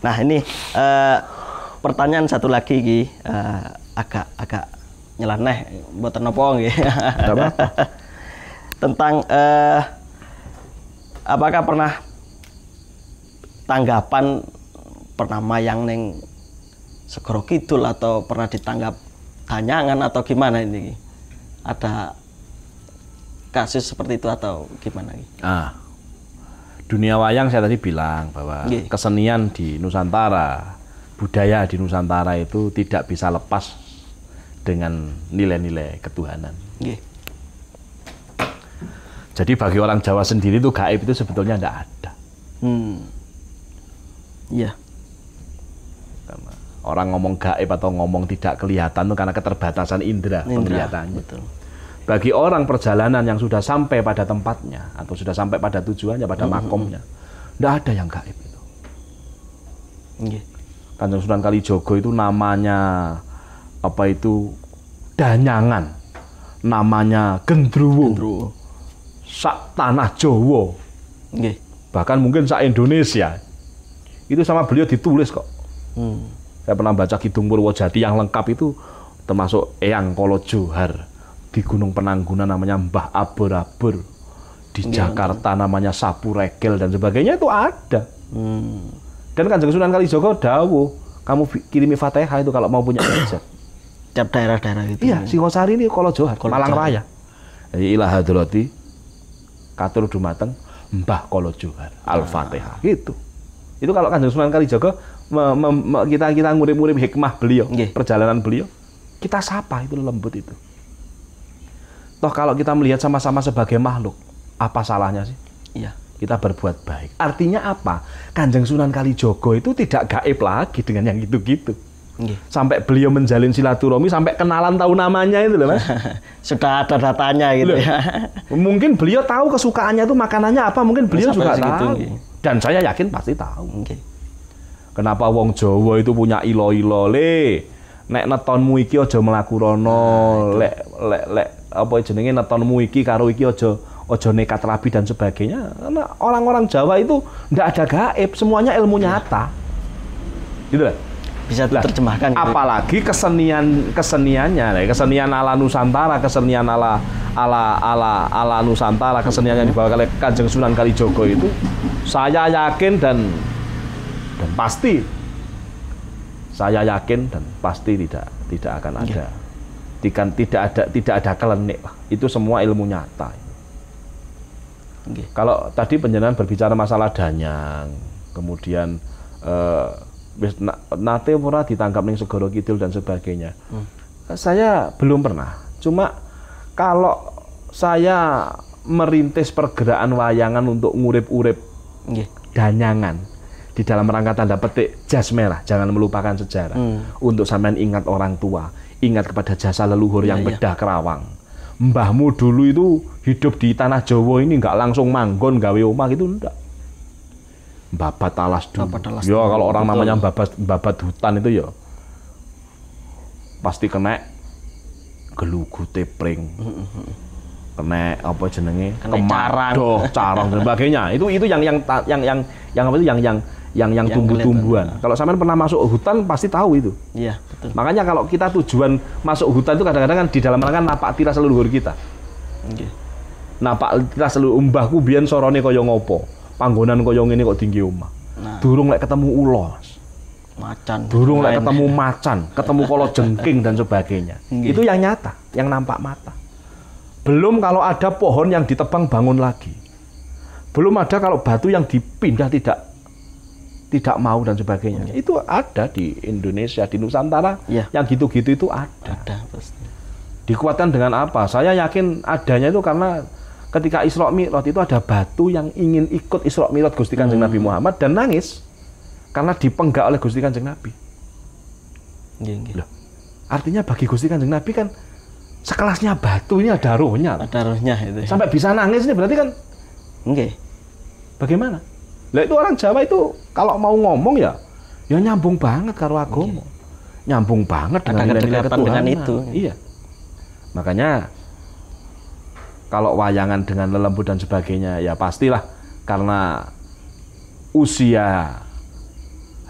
Nah ini pertanyaan satu lagi Ki, agak nyeleneh mboten napa nggih. Tentang apakah pernah tanggapan pernah mayang ning Segoro Kidul atau pernah ditanggap tanyangan atau gimana ini? Ada kasus seperti itu atau gimana? Dunia wayang saya tadi bilang bahwa kesenian di Nusantara, budaya di Nusantara itu tidak bisa lepas dengan nilai-nilai ketuhanan. Jadi bagi orang Jawa sendiri itu gaib itu sebetulnya tidak ada. Iya. Karena orang ngomong gaib atau ngomong tidak kelihatan itu karena keterbatasan indera penglihatannya. Betul. Bagi orang perjalanan yang sudah sampai pada tempatnya atau sudah sampai pada tujuannya, pada makomnya, tidak ada yang gaib itu. Kanjeng Sunan Kalijogo itu namanya apa itu danyangan, namanya gendruwo, sak tanah Jawa, bahkan mungkin sak Indonesia. Itu sama beliau ditulis kok. Saya pernah baca Kidung Purwojati yang lengkap itu termasuk Eyang Kolo Johar. Di Gunung Penanggunan namanya Mbah Abur-Abur, di Jakarta namanya Sapu Regel dan sebagainya itu ada. Dan Kanjeng Sunan Kalijogo dawuh, kamu kirimi Fatihah itu kalau mau punya hajat. Tiap daerah-daerah itu. Iya, Singosari ini Kolo Johar, Malang Raya. Jadi ilah hadrati katur dumateng Mbah Kolo Johar, Al-Fatihah gitu. Itu kalau Kanjeng Sunan Kalijogo kita ngurip-ngurip hikmah beliau, perjalanan beliau, kita sapa itu lembut itu. Toh kalau kita melihat sama-sama sebagai makhluk, apa salahnya sih? Iya. Kita berbuat baik. Artinya apa? Kanjeng Sunan Kalijogo itu tidak gaib lagi dengan yang gitu-gitu. Sampai beliau menjalin silaturahmi, sampai kenalan tahu namanya itu loh Mas. Sudah ada datanya gitu ya. Mungkin beliau tahu kesukaannya itu makanannya apa, mungkin beliau juga tahu. Dan saya yakin pasti tahu. Kenapa wong Jawa itu punya ilo-ilo le? Nek netonmu iki aja mlaku rono, lek apa jenenge netonmu iki karo iki aja nekat rabi dan sebagainya. Karena orang-orang Jawa itu ndak ada gaib, semuanya ilmu nyata. Gitu lah. Bisa diterjemahkan gitu. Apalagi keseniannya, kesenian ala Nusantara, kesenian ala Nusantara, kesenian yang dibawa oleh Kanjeng Sunan Kalijogo itu saya yakin dan pasti tidak akan ada. Tidak ada kelenik. Itu semua ilmu nyata. Kalau tadi penjenengan berbicara masalah danyang, kemudian nate ora ditangkap ning Segoro Kidul dan sebagainya. Saya belum pernah. Cuma kalau saya merintis pergerakan wayangan untuk ngurip-urip danyangan di dalam rangka tanda petik jas merah, jangan melupakan sejarah. Untuk sampean ingat orang tua, ingat kepada jasa leluhur yang bedah Kerawang. Mbahmu dulu itu hidup di tanah Jawa ini nggak langsung manggon gawe omah gitu enggak. Babat alas dulu. Ya kalau orang namanya babat hutan itu ya pasti kena gelugu tepring. Kena apa jenenge? Kemadoh, carang dan sebagainya. Itu yang tumbuh-tumbuhan. Kalau sampean pernah masuk hutan pasti tahu itu. Iya, betul. Makanya kalau kita tujuan masuk hutan itu kadang-kadang kan di dalam rangka napak tiras leluhur kita. Napak tiras leluhur mbahku biyen sorone kaya ngopo. Panggonan kaya ngene kok tinggi omah. Durung lek ketemu ulos. Macan. Durung lek ketemu macan, ketemu kala jengking dan sebagainya. Itu yang nyata, yang nampak mata. Belum kalau ada pohon yang ditebang bangun lagi. Belum ada kalau batu yang dipindah tidak mau dan sebagainya. Itu ada di Indonesia, di Nusantara. Yang gitu-gitu itu ada. Pasti. Dikuatkan dengan apa? Saya yakin adanya itu karena ketika Isra Mi'raj itu ada batu yang ingin ikut Isra Mi'raj Gusti Kanjeng Nabi Muhammad dan nangis karena dipenggak oleh Gusti Kanjeng Nabi. Loh, artinya bagi Gusti Kanjeng Nabi kan sekelasnya batu ini ada rohnya. Ada rohnya itu. Sampai bisa nangis ini berarti kan bagaimana? Lah itu orang Jawa itu kalau mau ngomong ya nyambung banget karo agama. Nyambung banget dengan nilai-nilai ketuhanan itu. Iya. Makanya kalau wayangan dengan lelembut dan sebagainya ya pastilah karena usia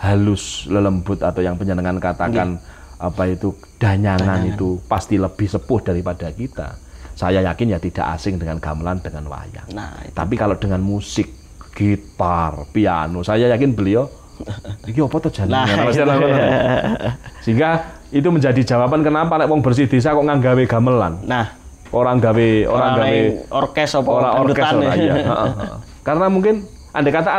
halus, lelembut atau yang penjenengan katakan apa itu danyangan itu pasti lebih sepuh daripada kita. Saya yakin ya tidak asing dengan gamelan, dengan wayang. Nah, itu. Tapi kalau dengan musik, gitar, piano, saya yakin beliau iki apa to jenenge? Sehingga itu menjadi jawaban kenapa nek wong bersih desa kok nganggawe gamelan. Nah, orang gawe orkes apa orkes ya. Karena mungkin andai kata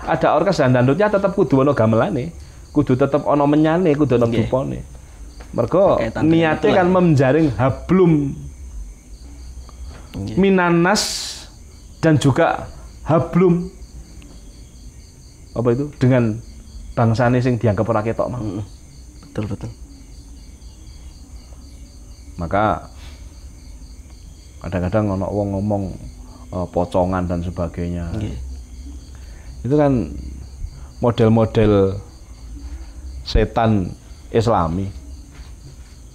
ada orkes dan dangdutnya tetap kudu ono gamelane, kudu tetap ono menyane, kudu ono dupone. Mergo niatnya kan menjaring hablum minanas dan juga hablum apa itu dengan bangsane sing dianggap ora ketok mah. Betul. Maka kadang-kadang ono wong ngomong pocongan dan sebagainya. Itu kan model-model setan Islami.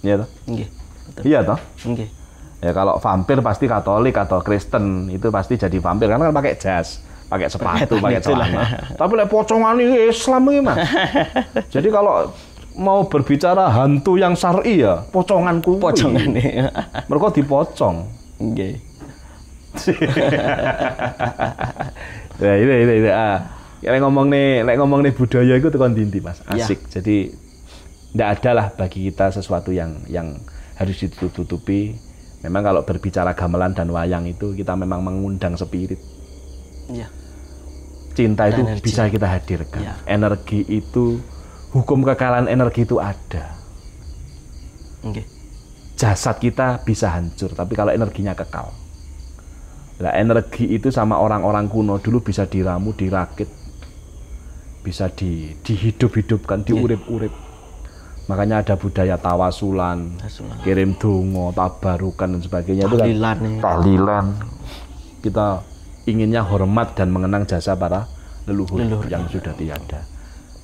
Iya toh? Iya toh? Ya kalau vampir pasti Katolik atau Kristen, itu pasti jadi vampir karena kan pakai jas, pakai sepatu, pakai celana. Tapi lek pocongan ini Islam ini mah. Jadi kalau mau berbicara hantu yang syar'i ya poconganku. Pocongane. Mereka dipocong. Nggih. Ya ini. Lek ngomong nih budaya itu tekan dinti Mas. Asik. Ya. Jadi tidak ada lah bagi kita sesuatu yang harus ditutupi. Memang kalau berbicara gamelan dan wayang itu kita memang mengundang spirit. Ya. Cinta itu energi. Bisa kita hadirkan. Ya. Energi itu, hukum kekalahan energi itu ada. Jasad kita bisa hancur, tapi kalau energinya kekal. Nah, energi itu sama orang-orang kuno dulu bisa diramu, dirakit, bisa dihidup-hidupkan, diurip-urip. Makanya ada budaya tawasulan, kirim dongo, tabarukan dan sebagainya. Tahlilan. Itu kan tahlilan. Kita inginnya hormat dan mengenang jasa para leluhur yang sudah tiada.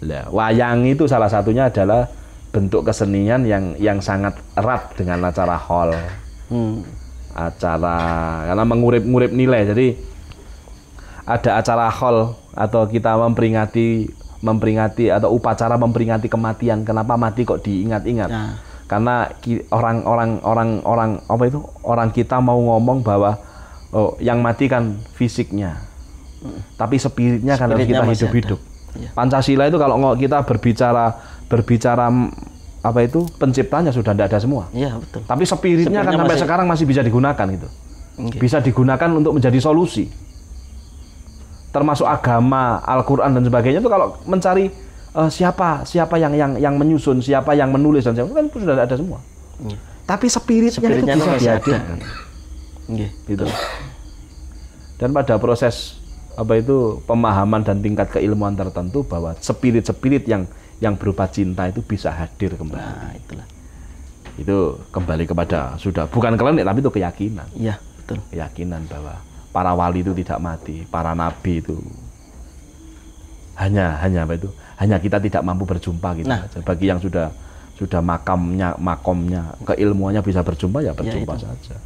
Nah, wayang itu salah satunya adalah bentuk kesenian yang sangat erat dengan acara hall. Acara karena mengurip-ngurip nilai. Jadi ada acara hall atau kita memperingati atau upacara memperingati kematian. Kenapa mati kok diingat-ingat? Nah. Karena orang kita mau ngomong bahwa yang mati kan fisiknya, tapi spiritnya kan harus kita hidup-hidup. Ya. Pancasila itu kalau kita berbicara apa itu penciptanya sudah tidak ada semua. Iya betul. Tapi spiritnya kan sampai sekarang masih bisa digunakan itu. Bisa digunakan untuk menjadi solusi. Termasuk agama, Al-Quran dan sebagainya itu kalau mencari siapa yang menyusun, siapa yang menulis dan sebagainya kan sudah ada semua. Tapi spiritnya itu bisa dihadirkan. Gitu. Dan pada proses apa itu pemahaman dan tingkat keilmuan tertentu bahwa spirit yang berupa cinta itu bisa hadir kembali. Nah, itulah. Itu kembali kepada sudah bukan klinik tapi itu keyakinan. Iya, betul. Keyakinan bahwa para wali itu tidak mati, para nabi itu hanya apa itu? Hanya kita tidak mampu berjumpa gitu. Nah. Bagi yang sudah makomnya, keilmuannya bisa berjumpa ya berjumpa saja.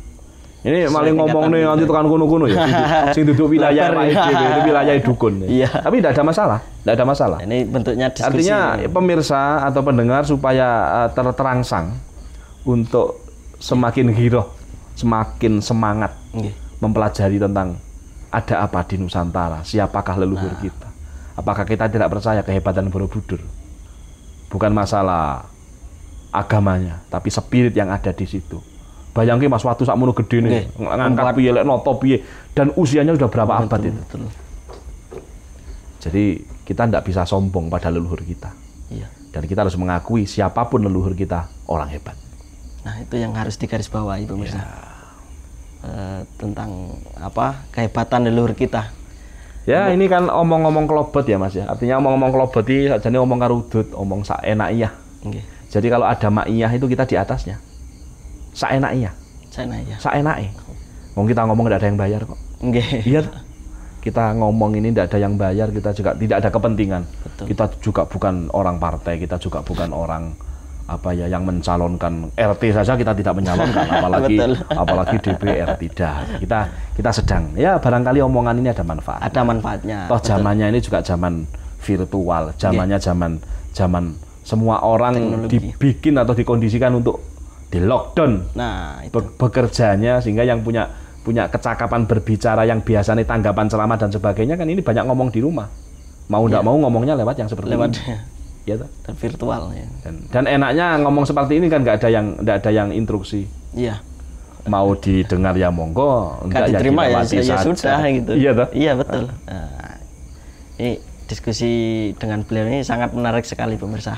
Ini maling ngomong nih nanti tekan kuno-kuno ya. Sing duduk wilayah itu wilayah dukun. Ya. Tapi tidak ada masalah. Ini bentuknya diskusi. Artinya pemirsa atau pendengar supaya terangsang untuk semakin giroh, semakin semangat mempelajari tentang ada apa di Nusantara, siapakah leluhur kita. Apakah kita tidak percaya kehebatan Borobudur? Bukan masalah agamanya, tapi spirit yang ada di situ. Bayangke Mas waktu sakmono gede nih, ngangkat piye lek noto piye dan usianya sudah berapa abad itu. Betul. Jadi kita tidak bisa sombong pada leluhur kita. Iya. Dan kita harus mengakui siapapun leluhur kita orang hebat. Nah, itu yang harus digarisbawahi pemirsa. Ya. Tentang apa kehebatan leluhur kita. Ya, ini kan omong-omong kelobot ya Mas ya. Artinya omong-omong kelobot iki sajane omong karudut, omong saenakiyah. Jadi kalau ada maiyah itu kita di atasnya. Saenaknya. Saenake. Wong kita ngomong tidak ada yang bayar kok. Iya. Kita ngomong ini tidak ada yang bayar, kita juga tidak ada kepentingan. Betul. Kita juga bukan orang partai, kita juga bukan orang yang mencalonkan RT saja kita tidak menyalonkan, apalagi DPR tidak. Kita sedang ya barangkali omongan ini ada manfaat. Ada manfaatnya. Toh zamannya ini juga zaman virtual, zamannya zaman semua orang Teknologi. dibikin atau dikondisikan untuk di lockdown Nah, itu. bekerjanya, sehingga yang punya kecakapan berbicara yang biasanya tanggapan ceramah dan sebagainya kan ini banyak ngomong di rumah. Mau enggak mau ngomongnya lewat yang seperti Lewat ini. Ya, toh? dan virtual ya. Dan enaknya ngomong seperti ini kan nggak ada yang instruksi. Iya. Mau didengar ya monggo, Nggak diterima ya, dilewati ya saja. sudah gitu. Iya toh? Iya betul. Nah, ini diskusi dengan beliau ini sangat menarik sekali pemirsa.